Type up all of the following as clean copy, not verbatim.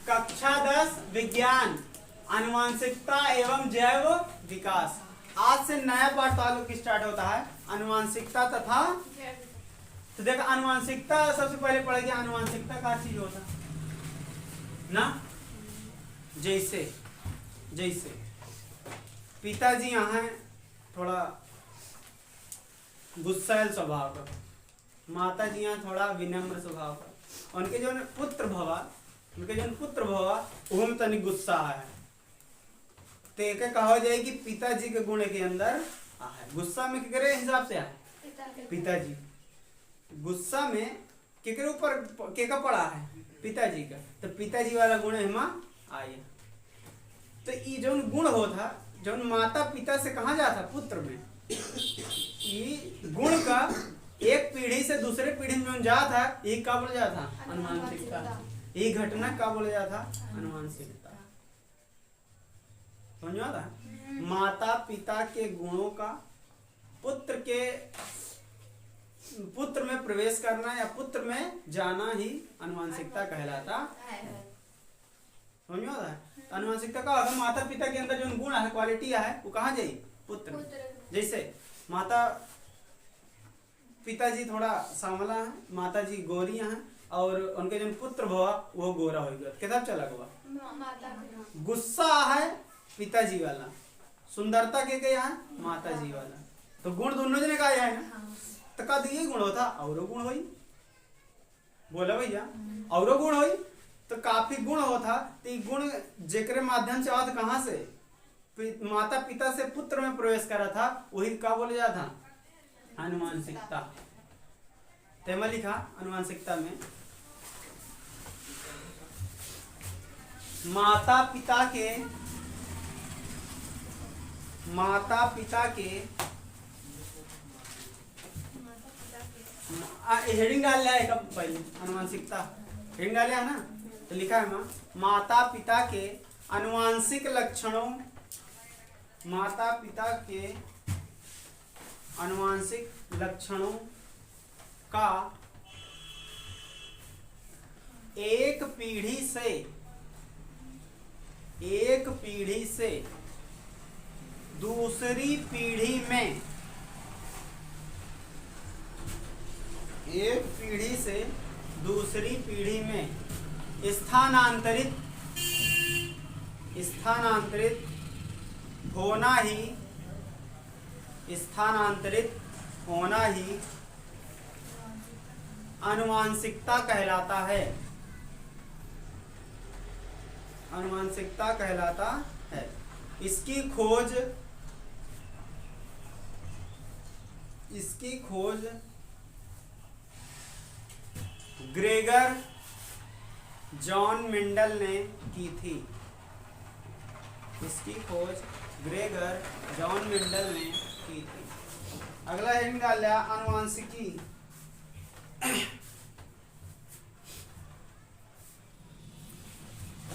कक्षा 10 विज्ञान आनुवांशिकता एवं जैव विकास। आज से नया पाठ ताल्लुक स्टार्ट होता है आनुवांशिकता तथा। तो देखो आनुवांशिकता सबसे पहले पढ़ेंगे। आनुवांशिकता का चीज होता ना, जैसे जैसे पिताजी यहाँ है थोड़ा गुस्सैल स्वभाव का, माता जी यहाँ थोड़ा विनम्र स्वभाव का, उनके जो पुत्र भवा वो में तनिक गुस्सा है। तो एक कहा जाए कि पिताजी के गुण के अंदर है। गुस्सा में केकरे हिसाब से है पिताजी। गुस्सा में केकरे ऊपर केका पड़ा है पिताजी का, तो पिताजी वाला गुण हिमा आया। तो ये जो गुण होता जो माता पिता से कहा जाता पुत्र में, ये गुण का एक पीढ़ी से दूसरे पीढ़ी में जाता है, ये क्या बोला जाता अनुवांशिकता। ये घटना क्या बोला जाता अनुवांशिकता। समझ आता है? माता पिता के गुणों का पुत्र में प्रवेश करना या पुत्र में जाना ही अनुवांशिकता कहलाता है। समझ आता है? अनुवांशिकता का अगर माता पिता के अंदर जो गुण है क्वालिटी है वो कहाँ जाए पुत्र। जैसे माता पिताजी थोड़ा सांवला है, माता जी गोरी हैं और उनके जो पुत्र भवा वो गोरा हो गया। किताब चला गया। गुस्सा है पिताजी वाला, सुंदरता के क्या है माता जी वाला। तो गुण दोनों जने का है ना। तो का ये गुण होता और गुण होई, बोला भैया और गुण होई। तो काफी गुण होता। तो गुण जेकरे माध्यम से आवत कहाँ से माता पिता से पुत्र में प्रवेश करा था, वही का बोले जाता अनुवांशिकता। तेमा लिखा अनुवांशिकता में माता पिता के हेडिंग डाल लिया है कब पहले अनुवांशिकता हेडिंग डाल लिया है ना। तो लिखा है माता पिता के अनुवांशिक लक्षणों, माता पिता के अनुवांशिक लक्षणों का एक पीढ़ी से दूसरी पीढ़ी में, एक पीढ़ी से दूसरी पीढ़ी में स्थानांतरित होना ही अनुवांशिकता कहलाता है। अनुवांशिकता कहलाता है। इसकी खोज ग्रेगर जॉन मेंडल ने की थी। इसकी खोज ग्रेगर जॉन मेंडल ने की थी। अगला हेडिंग डाल लिया अनुवांशिकी।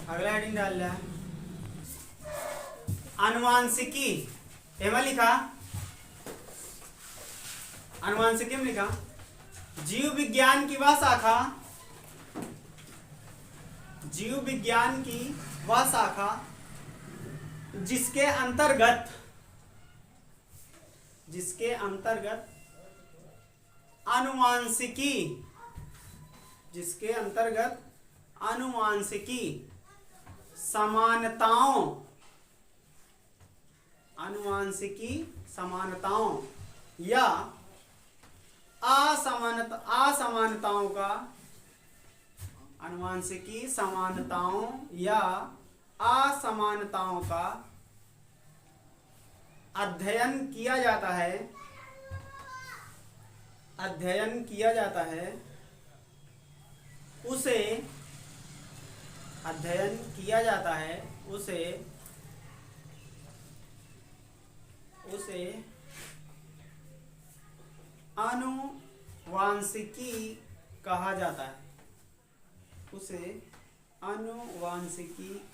अगला हेडिंग डाल लिया अनुवांशिकी। एमा लिखा अनुवांशिकी में लिखा जीव विज्ञान की वह शाखा जिसके अंतर्गत अनुवांशिकी समानताओं या असमानताओं का अध्ययन किया जाता है उसे अनुवांशिकी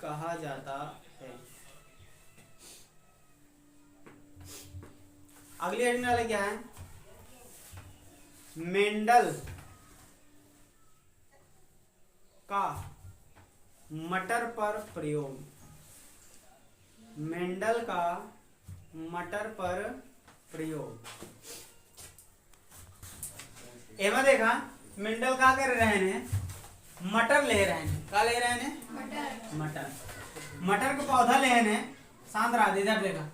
कहा जाता है। अगली हेडिंग वाले क्या है मेंडल का मटर पर प्रयोग, मेंडल का मटर पर प्रयोग। एमा देखा मेंडल का कर रहे हैं, मटर ले रहे हैं, का ले रहे हैं मटर, मटर का पौधा ले रहे हैं। शांत रहा, इधर देखा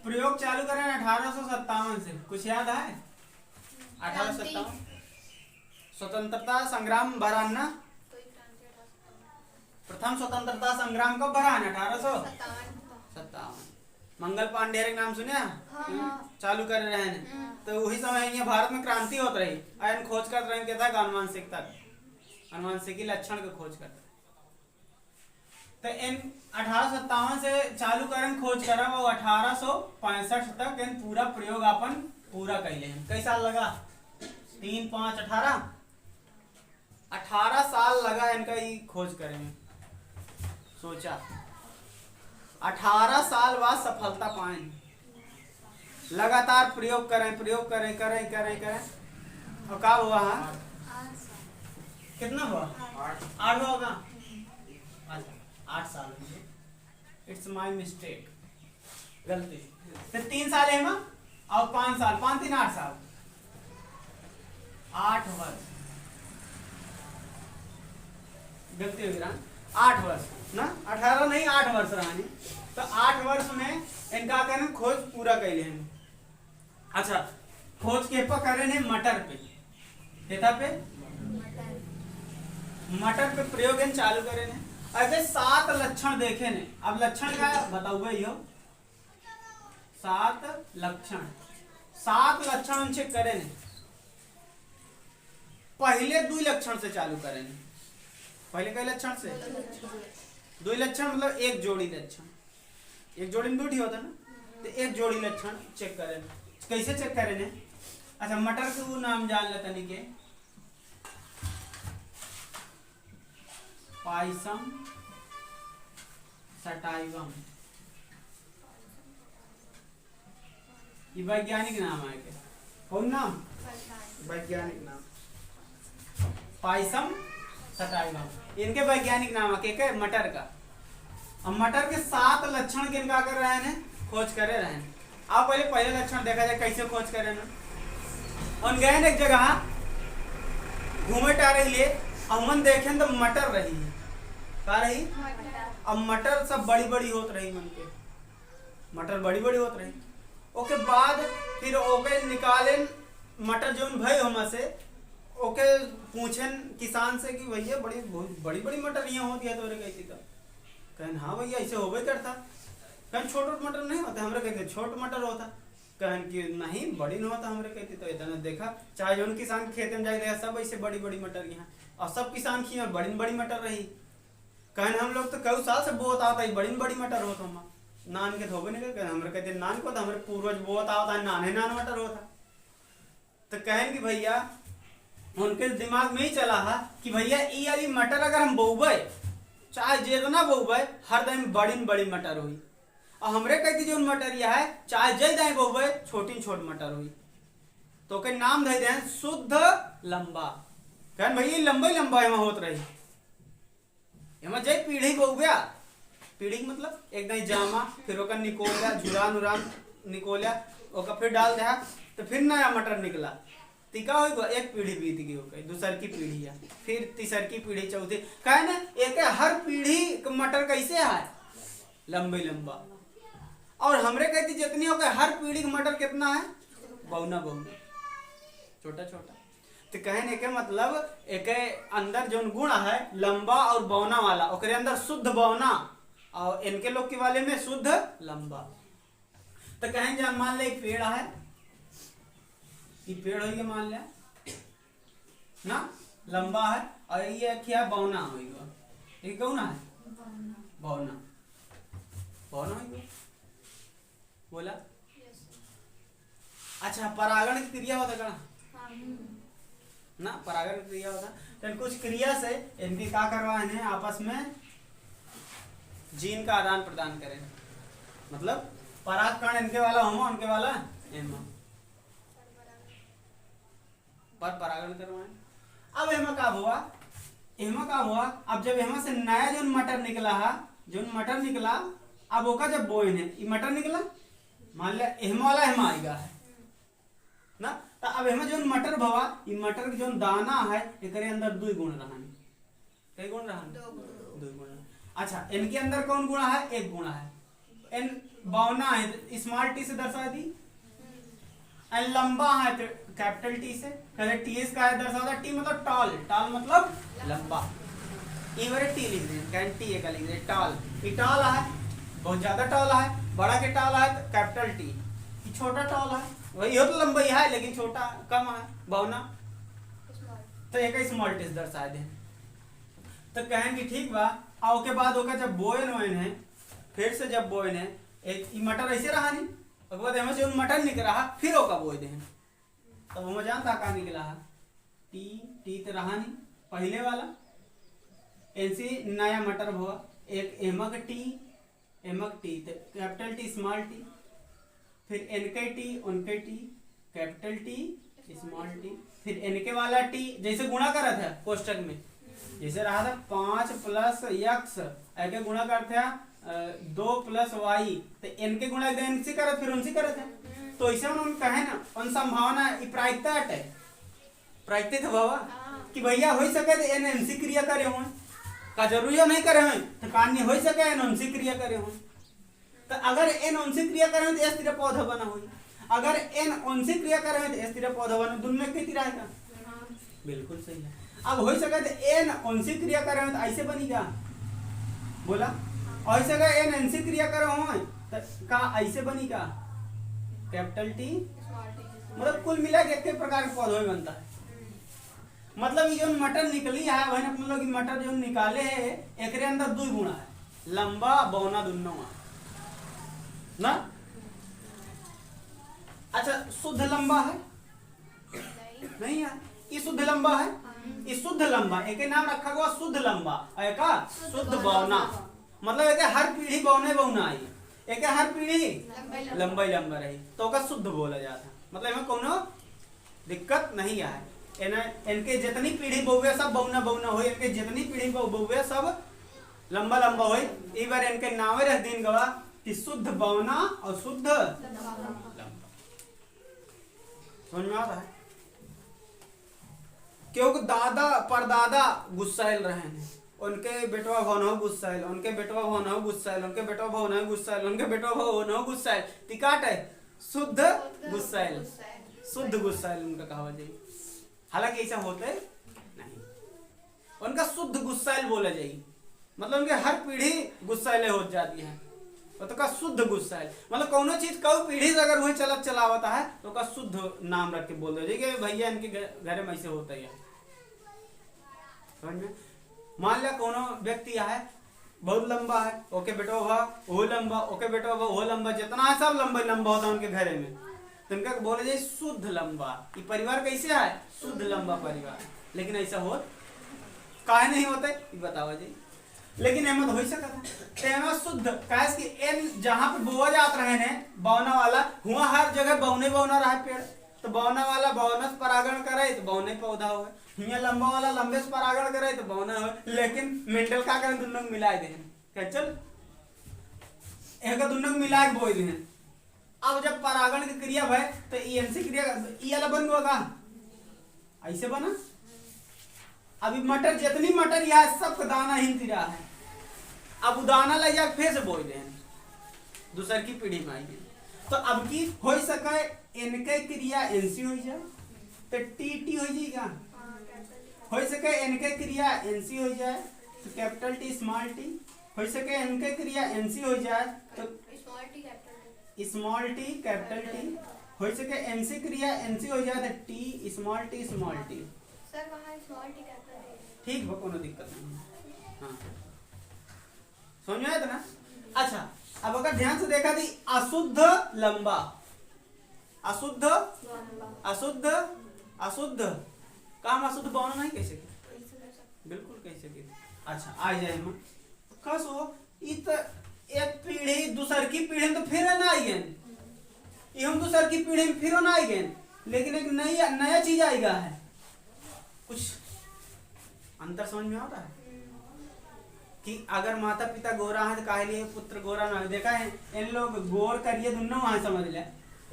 प्रयोग चालू करें 1857 से, कुछ याद है? 1857 स्वतंत्रता संग्राम भरान ना, प्रथम स्वतंत्रता संग्राम कब भरान? 1857। मंगल पांडे के नाम सुने? चालू कर रहे हैं तो वही समय यहाँ भारत में क्रांति होत रही, आयन खोज कर रहे हैं अनुवांशिकता, अनुवांशिकी लक्षण के खोज करते। तो इन 1857 से चालू करन खोज करा, वो 1865 तक इन पूरा प्रयोग अपन पूरा कैले हैं। कई साल लगा? 3, 5, 18 साल लगा इनका ये खोज करे में। सोचा 18 साल बाद सफलता पाए, लगातार प्रयोग करें करें और क्या हुआ है? कितना हुआ? 8 होगा। 8 साल, इट्स माय मिस्टेक, गलती। फिर 3 साल है ना और 5 साल, 5, 3, 8 साल, 8 वर्ष, गलती हुई रहा, 8 वर्ष ना, 18 नहीं 8 वर्ष रहा। तो 8 वर्ष में इनका कहना खोज पूरा कैले हैं। अच्छा, खोज के पर करे ने मटर पे, केता पे? मटर पे प्रयोग इन चालू करे ने। अगर 7 लक्षण देखे ने, अब लक्षण का बताऊंगा यो 7 लक्षण, 7 लक्षण चेक करे ने। पहले 2 लक्षण से चालू करे ने। पहले कई लक्षण से? 2 लक्षण मतलब एक जोड़ी लक्षण, एक जोड़ी में 2 होता ना, तो एक जोड़ी लक्षण चेक करे। कैसे चेक करे ने? अच्छा, मटर के नाम जान लेता नहीं के, पाइसम सटाइवम, ये वैज्ञानिक नाम है क्या? कौन नाम? वैज्ञानिक नाम पाइसम सटाइवम, इनके वैज्ञानिक नाम है मटर का। अब मटर के 7 लक्षण किनका कर रहे हैं? खोज करे रहे हैं। आप पहले लक्षण देखा जाए कैसे खोज करे ना। और गए एक जगह घूमे टारे लिए, अमन देखे तो मटर रही है, का रही? अब मटर सब बड़ी बड़ी होत रही, मन के मटर बड़ी बड़ी होत रही। ओके बाद फिर ओके निकाले मटर जो भाई हम से, ओके पूछन किसान से कि भैया बड़ी बड़ी बड़ी मटर यहाँ होती है, तो कहती था कहन हाँ भैया ऐसे होबे करता, कहन छोट मटर नहीं होता, हमरे कहते छोट मटर होता, कहन कि नहीं बड़ी नहीं होता, हमरे कहती। तो इतना देखा चाहे जो किसान खेत में जाए सब ऐसे बड़ी बड़ी मटर यहाँ, और सब किसान की बड़ी बड़ी मटर रही। कहन हम लोग तो कई साल से बोत आता है, बड़ी बड़ी मटर होता हम नान के धोबे नहीं कहते, हमरे कहते नान को, तो हमारे पूर्वज बोत आता है नान मटर होता। तो कहन कि भैया उनके दिमाग में ही चला है कि भैया ये वाली मटर अगर हम बोबे, चाहे जितना बोबे, हर दिन बड़ी बड़ी मटर हुई। और हमरे कहती जो मटर यह है, चाहे जय दाए बोबे छोटी छोट मटर हुई। तो के नाम दे दें शुद्ध लंबा, कहन भैया लंबा ही लंबा एमा होत रही। एमा जय पीढ़ी बोबे, पीढ़ी मतलब एक दही जामा, फिर ओकर निकोला, झुरान उरान निकोला, ओकर फिर डाल दे, तो फिर नया मटर निकला। तिका हो एक पीढ़ी बीत गई, हो दूसर की पीढ़ी है, फिर तीसर की पीढ़ी, चौथी, कहे ना एक हर पीढ़ी मटर कैसे है? लंबे लंबा। और हमरे कहती जितनी हो गए हर पीढ़ी का मटर कितना है? बौना बौना, छोटा छोटा। तो कहने के मतलब एक अंदर जो गुण है लंबा और बौना वाला, ओकरे अंदर शुद्ध बौना, और इनके लोग के वाले में शुद्ध लंबा। तो कहें जब मान ले एक पेड़ है, ये पेड़ हो गया मान लिया ना, लंबा है, और ये क्या बौना होगा, ये कौन है? बौना, बौना होगा बोला। अच्छा, परागण की क्रिया होता का ना, परागण की क्रिया होता, तो कुछ क्रिया से इनके क्या करवाए हैं, आपस में जीन का आदान प्रदान करें, मतलब परागकण इनके वाला होमा, उनके वाला एमा, पर परागण करवाएं। अब एमा का हुआ एमा का हुआ, अब जब एमा से नया जो मटर निकला है, जो मटर निकला, अब ओका जब बोइन है ये मटर निकला, मान लिया एमा वाला एमा आएगा है ना, तो अब एमा जो मटर भवा, ये मटर के जो दाना है एकरे अंदर 2 गुण रहन, कई गुण रहन, 2 गुण। अच्छा इनके अंदर कौन गुणा है, 1 गुणा है। एन बौना है तो स्मॉल टी से दर्शा दी, एन लंबा है तो कैपिटल टी से, कहते टी एस का है दर्शाता, टी मतलब टॉल, टॉल मतलब लंबा, ई बारे टी लिख दे, कैन टी ए का लिख दे टॉल, ये टॉल है, बहुत ज्यादा टॉल है, बड़ा के टॉल है तो कैपिटल टी, ये छोटा टॉल है, वही हो तो लंबाई है लेकिन छोटा कम है, बौना, तो एक स्मॉल टी से दर्शा दे। तो कहें कि ठीक बा, आओ के बाद ओका जब बोइन होइन है, फिर से जब बोइन है, एक ई मटर ऐसे रहा नहीं, उसके बाद एमे से मटर निकल रहा, फिर ओका बोई दे, तब वो जानता का निकला है, टी टी तो रहा नहीं पहले वाला, ऐसे नया मटर हुआ, एक एमक टी तो कैपिटल टी स्मॉल टी, फिर एनके टी उनके T capital T small T, फिर एनके वाला टी जैसे गुणा करा था कोष्टक में, जैसे रहा था 5 प्लस यक्स ऐके गुणा करते हैं 2 प्लस वाई, तो इनके गुणा इनसे करे फिर उनसे करे थे, तो ऐसे उन्होंने कहे ना उन संभावना प्रायिकता है, प्रायिकता भावा कि भैया हो सके तो एन एनसी क्रिया करे हुए का जरूरी नहीं करे हुए, तो कान्य हो सके एन उनसी क्रिया करे हुए, तो अगर एन उनसी क्रिया करे हुए तो इस तरह पौधा बना हुई, अगर एन उनसी क्रिया करे हुए तो इस तरह पौधा बना, दोनों कितनी रहेगा, बिल्कुल सही है। अब हो सके तो एन उनसी क्रिया करे हुए तो ऐसे बनेगा, बोला और ऐसे का एन एनसी क्रिया करे हुए तो का ऐसे बनेगा कैपिटल टी, मतलब कुल मिला के एक प्रकार के पौधा बनता है। मतलब ये जो मटर निकली है वही अपने लोग मटर जो निकाले है एकरे अंदर 2 गुणा है, लंबा बौना दोनों ना। अच्छा शुद्ध लंबा है नहीं यार, ये शुद्ध लंबा है, ये शुद्ध लंबा, एक नाम रखा गया शुद्ध लंबा, एक शुद्ध बौना, मतलब एक हर पीढ़ी बौने बौना आई, एक हर पीढ़ी लंबाई लंबा रही तो का शुद्ध बोला जाता, मतलब इनमें कोनो दिक्कत नहीं है, इनके जितनी पीढ़ी बहुवे सब बौना बौना हो, इनके जितनी पीढ़ी बहुवे सब लंबा लंबा हो, एक बार इनके नावे रख दिन गवा कि शुद्ध बौना और शुद्ध लंबा, समझ में आता है। क्योंकि दादा परदादा गुस्साइल रहे हैं, उनके बेटवा भवन गुस्साइल, उनके बेटवा भवन गुस्साइल, उनके बेटवा भवन गुस्साइल, उनके बेटवा भवन गुस्साइल, तिकाट है शुद्ध गुस्साइल, शुद्ध गुस्साइल उनका कहा जाए, हालांकि ऐसा होते नहीं, उनका शुद्ध गुस्साइल बोला जाए, मतलब उनके हर पीढ़ी गुस्साइले हो जाती है, तो का शुद्ध गुस्साइल, मतलब कोनो चीज कौ पीढ़ी से अगर वही चलत चलावता है तो का शुद्ध नाम रख के बोल दो कि भैया इनके घर में ऐसे होता है, समझ में। मान लिया कोनो व्यक्ति है बहुत लंबा है, ओके बेटो भा वो लंबा, ओके बेटो भा वो लंबा, जितना है सब लंबा लंबा होता है उनके घर में, तो इनका बोले जाए शुद्ध लंबा, ये परिवार कैसे है शुद्ध लंबा परिवार, लेकिन ऐसा हो काहे नहीं होता ये बतावा जी, लेकिन अहमद हो सका था शुद्ध काहे कि एन जहां पे बोआ जात रहे ने बौना वाला हुआ हर जगह बौने बौना रहा पेड़, तो बौना वाला बौना से परागण करे तो बौने पौधा हो, हिया लंबा वाला लंबे से परागण करे तो बौना हो, लेकिन मेंटल का करें दोनों को मिला दे क्या चल एक दोनों को मिला के बोई दे, अब जब परागण की क्रिया भय तो एनसी क्रिया ई वाला बन गया का ऐसे बना, अभी मटर जितनी मटर यह सब दाना ही तिरा है, अब दाना ले जाकर फिर से बोई दे दूसर की पीढ़ी में आएगी, तो अब की हो सके इनके क्रिया एनसी हो जाए तो टी हो जाएगा, हो सके इनके क्रिया एनसी हो जाए तो कैपिटल टी स्मॉल टी, हो सके इनके क्रिया एनसी हो जाए तो स्मॉल टी कैपिटल टी, हो सके एनसी क्रिया एनसी हो जाए तो टी स्मॉल टी सर वहाँ स्मॉल टी कैपिटल टी, ठीक है कोनो दिक्कत नहीं, हाँ समझ में आया था ना। अच्छा अब अगर ध्यान से देखा थी अशुद्ध लंबा, अशुद्ध अशुद्ध अशुद्ध काम अशुद्ध बौना नहीं कह सके, बिल्कुल कह सके। अच्छा आ जाए हम कसो इत एक पीढ़ी दूसर की पीढ़ी में तो फिर ना आई गए, हम दूसर की पीढ़ी में फिर ना आई गए, लेकिन एक नया चीज आएगा है, कुछ अंतर समझ में आता है कि अगर माता पिता गोरा है तो काहे लिए पुत्र गोरा ना हो। देखा है इन लोग गोर करिए दोनों वहां समझ ले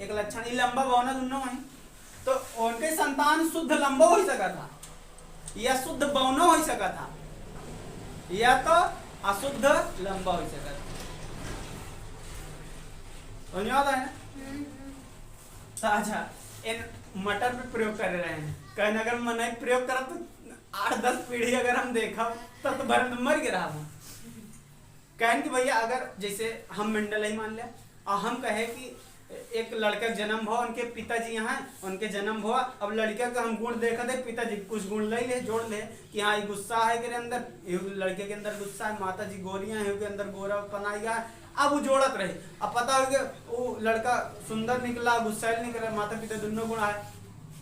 एक लक्षण ही लंबा बौना दोनों वहीं तो उनके संतान शुद्ध लंबा हो सका था या शुद्ध बौना हो सका था या तो अशुद्ध लंबा हो सका था। समझ में आता है ना। अच्छा इन मटर पे प्रयोग कर रहे हैं कहीं अगर मन प्रयोग करा तो 8-10 पीढ़ी अगर हम देखा तब तो भरत मर गया हम कहें कि भैया अगर जैसे हम मेंडल ही मान लिया और हम कहे कि एक लड़का जन्म हुआ उनके पिताजी यहाँ उनके जन्म हुआ अब लड़के का हम गुण देखा थे पिताजी कुछ गुण ले जोड़ ले कि हाँ ये गुस्सा है के अंदर लड़के के अंदर गुस्सा है माता जी गोरियां है के अंदर गोरा पनाई गया अब वो जोड़त रहे अब पता हो गया वो लड़का सुंदर निकला गुस्सैल निकला माता पिता दोनों गुण आए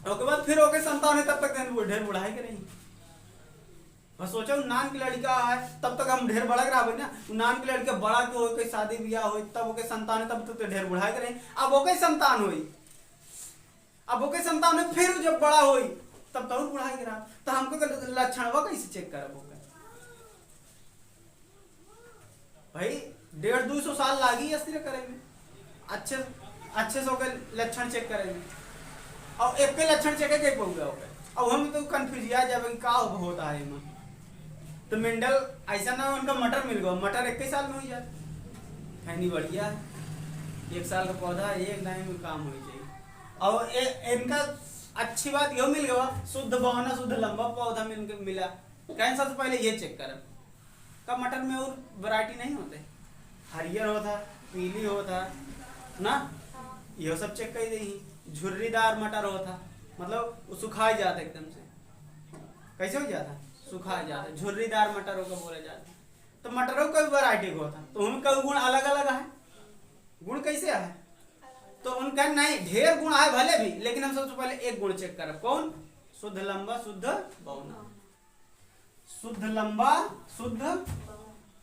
उसके बाद फिर ओके संतान है तब तक ढेर बुढ़ा है कि नहीं बस सोचो नान की लड़का है तब तक हम ढेर बड़ा करा ना नान की लड़का बड़ा के हो कोई शादी ब्याह हो तब ओके संतान है तब तक तो ढेर बुढ़ाई करे अब ओके संतान हुई अब ओके संतान है फिर जब बड़ा हुई तब तो बुढ़ाई करा तो हमको लक्षण कैसे चेक करब भाई 150-200 साल लागी अस्थिर करेंगे अच्छे से ओके लक्षण चेक करेंगे और एक के लक्षण चेक है पहुंचा अब हम तो कंफ्यूज आ जाए क्या होता है इनमें तो मेंडल ऐसा ना उनका मटर मिल गया मटर 21 साल में हो जाए खैनी बढ़िया 1 साल का पौधा एक दाई में काम हो जाए और इनका अच्छी बात यो मिल गया शुद्ध बौना शुद्ध लंबा पौधा मिला कहीं सबसे पहले ये चेक कर का मटर में और वैरायटी नहीं होते हरियर होता पीली होता ना ये सब चेक कर दी झुर्रीदार मटर होता मतलब वो सुखा जाता एकदम से कैसे हो जाता सुखा जाता झुर्रीदार मटरों को बोला जाता तो मटरों का भी वैरायटी होता तो उनका गुण अलग अलग है गुण कैसे है तो उनका नहीं ढेर गुण है भले भी लेकिन हम सबसे पहले एक गुण चेक करें कौन शुद्ध लंबा शुद्ध बौना शुद्ध लंबा शुद्ध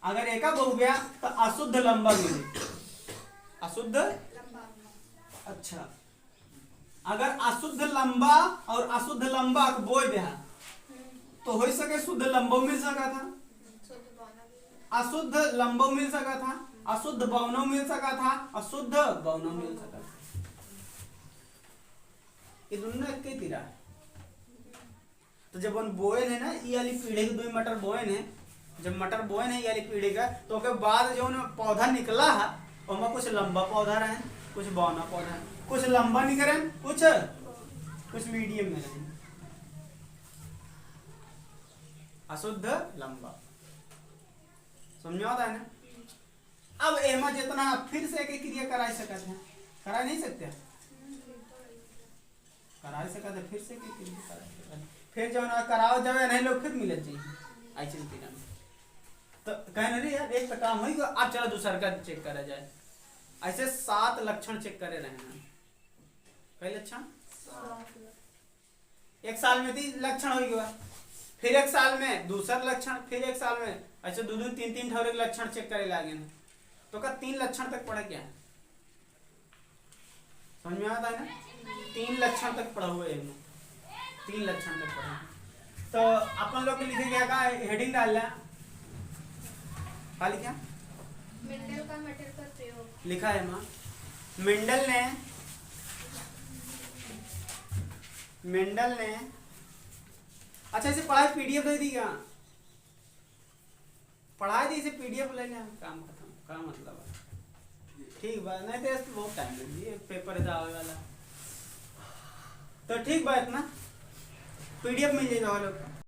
अगर एक हो गया तो अशुद्ध लंबा मिले अशुद्ध अच्छा अगर अशुद्ध लंबा और अशुद्ध लंबा को बोल दिया तो हो सके शुद्ध लंबा मिल सका था अशुद्ध लंबा मिल सका था अशुद्ध बौना मिल सका था अशुद्ध बौना मिल सका था ये दोनों एक ही तीरा तो जब हम बोए है ना ये वाली पीढ़ी के 2 मटर बोए है जब मटर बोए है ये वाली पीढ़ी का तो उसके बाद जो पौधा निकला है उसमें कुछ लंबा पौधा रहे कुछ बौना पौधा कुछ लंबा निकले कुछ मीडियम में रहे अशुद्ध लंबा समझ आता है ना। अब एमा जितना फिर से एक क्रिया करा सकते हैं करा नहीं सकते करा सकते फिर से क्रिया करा फिर जो ना कराओ जब नहीं लोग फिर मिले चाहिए ऐसे तीन तो कहने रही यार एक काम हो अब चलो दूसरा का चेक करा जाए ऐसे 7 लक्षण चेक करे रहे कई लक्षण 1 साल में 3 लक्षण हो गया फिर 1 साल में दूसरा लक्षण फिर 1 साल में ऐसे 2-3 ठौर लक्षण चेक करे लागे ना तो का 3 लक्षण तक पढ़ा क्या समझ में आता है ना 3 लक्षण तक पढ़ा हुआ है 3 लक्षण तक पढ़ा तो अपन लोग लिखे क्या का हेडिंग डाल लिया लिखा मेंडल का मटर पर प्रयोग लिखा है माँ मेंडल ने अच्छा इसे पढ़ाई पीडीएफ दे दी क्या पढ़ाई दी इसे पीडीएफ ले लें काम खत्म का मतलब है ठीक बात नहीं तो इसमें बहुत टाइम लग गई पेपर था वाला तो ठीक बात ना पीडीएफ मिल जाएगा लोग